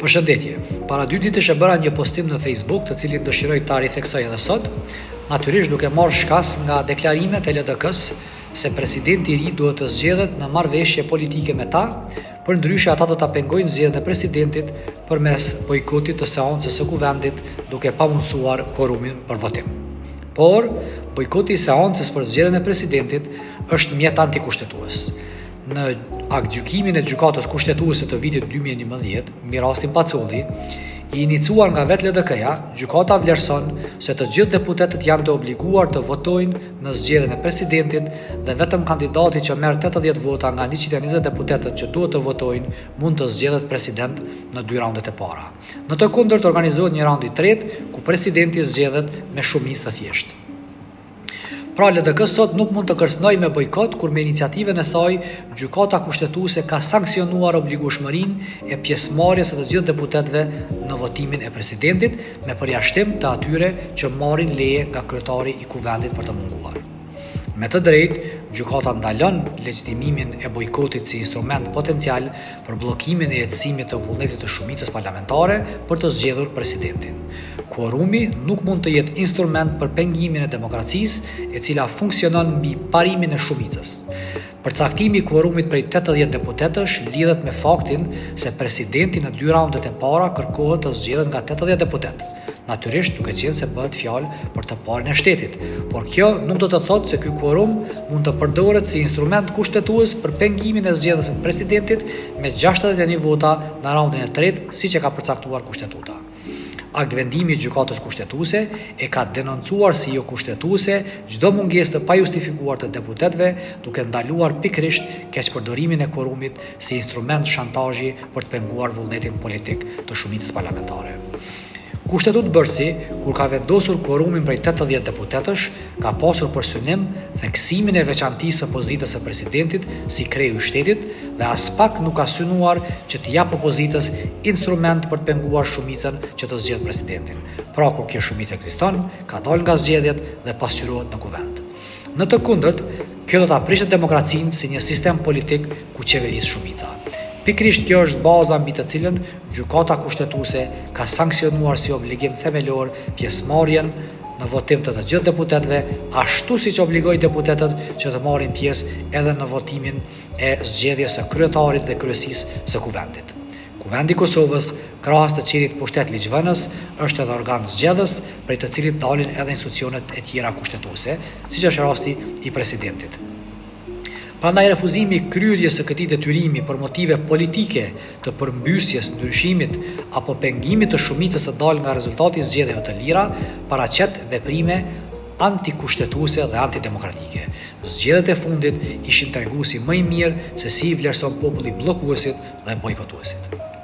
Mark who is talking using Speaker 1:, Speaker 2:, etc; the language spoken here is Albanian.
Speaker 1: Përshëndetje. Para 2 ditësh e bëra një postim në Facebook, të cilin dëshiroj ta ritheksoj edhe sot, natyrisht duke marrë shkas nga deklarimet e LDK-s se presidenti i ri duhet të zgjedhet në marrëveshje politike me ta, përndryshe ata do ta pengojnë zgjedhjen e presidentit përmes bojkotit të seancës së kuvendit, duke pamundsuar kvorumin për votim. Por, bojkoti i seancës për zgjedhjen e presidentit është mjet antikushtetues. Në aktgjykimin e gjykatës kushtetuese të vitit 2011, mbi rastin Pacolli, i iniciuar nga vetë LDK-ja, gjykata vlerëson se të gjithë deputetët janë të obliguar të votojnë në zgjedhjen e presidentit dhe vetëm kandidati që merr 80 vota nga 120 deputetët që duhet të votojnë mund të zgjedhet president në 2 raundet e para. Në të kundërt organizohet një raund i tretë ku presidenti zgjedhet me shumicë të thjeshtë. Pra LDK sot nuk mund të kërcënojë me bojkot kur me iniciativën e saj gjykata kushtetuese ka sankcionuar obligueshmërinë e pjesëmarrjes së të gjithë deputetëve në votimin e presidentit me përjashtim të atyre që marrin leje nga kryetari i kuvendit për të munguar. Me të drejtë, gjykata ndalon legjitimimin e bojkotit si instrument potencial për bllokimin e jetësimit të vullnetit të shumicës parlamentare për të zgjedhur presidentin. Kvorumi nuk mund të jetë instrument për pengimin e demokracisë, e cila funksionon mbi parimin e shumicës. Përcaktimi i kvorumit prej 80 deputetësh lidhet me faktin se presidenti në 2 raundet e para kërkohet të zgjedhet nga 80 deputetë. Natyrisht duke qenë se bëhet fjalë për të parën e shtetit, por kjo nuk do të thotë se ky kvorum mund të përdoret si instrument kushtetues për pengimin e zgjedhjes së presidentit me 61 vota në raundin e tretë, siç e ka përcaktuar kushtetuta. Aktvendimi i gjykatës kushtetuese e ka denoncuar si jo kushtetuese çdo mungesë të pajustifikuar të deputetëve, duke ndaluar pikërisht keqpërdorimin e kvorumit si instrument shantazhi për të penguar vullnetin politik të shumicës parlamentare. Kushtetut bërësi, kur ka vendosur kvorumin prej 80 deputetësh, ka pasur për synim theksimin e veçantisë së pozitës së presidentit si kreu i shtetit dhe as pak nuk ka synuar që të jap opozitës instrument për të penguar shumicën që të zgjedh presidentin. Pra kur kjo shumicë ekziston, ka dalë nga zgjedhjet dhe pasqyrohet në kuvend. Në të kundërt, kjo do ta prishte demokracinë si një sistem politik ku qeveris shumica. Pikërisht kjo është baza mbi të cilën gjykata kushtetuese ka sankcionuar si obligim themelor pjesëmarrjen në votim të gjithë deputetëve, ashtu siç obligoi deputetët që të marrin pjesë edhe në votimin e zgjedhjes së kryetarit dhe kryesisë së kuvendit. Kuvendi i Kosovës, krahas të cilit pushtet ligjvënës, është edhe organ zgjedhës, prej të cilit dalin edhe institucionet e tjera kushtetuese, siç është rasti i presidentit. Prandaj refuzimi i kryerjes së këtij detyrimi për motive politike të përmbysjes, ndryshimit apo pengimit të shumicës së dalë nga rezultati i zgjedhjeve të lira paraqet veprime antikushtetuese dhe antidemokratike. Zgjedhjet e fundit ishin treguesi më i mirë se si i vlerëson populli bllokuesit dhe bojkotuesit.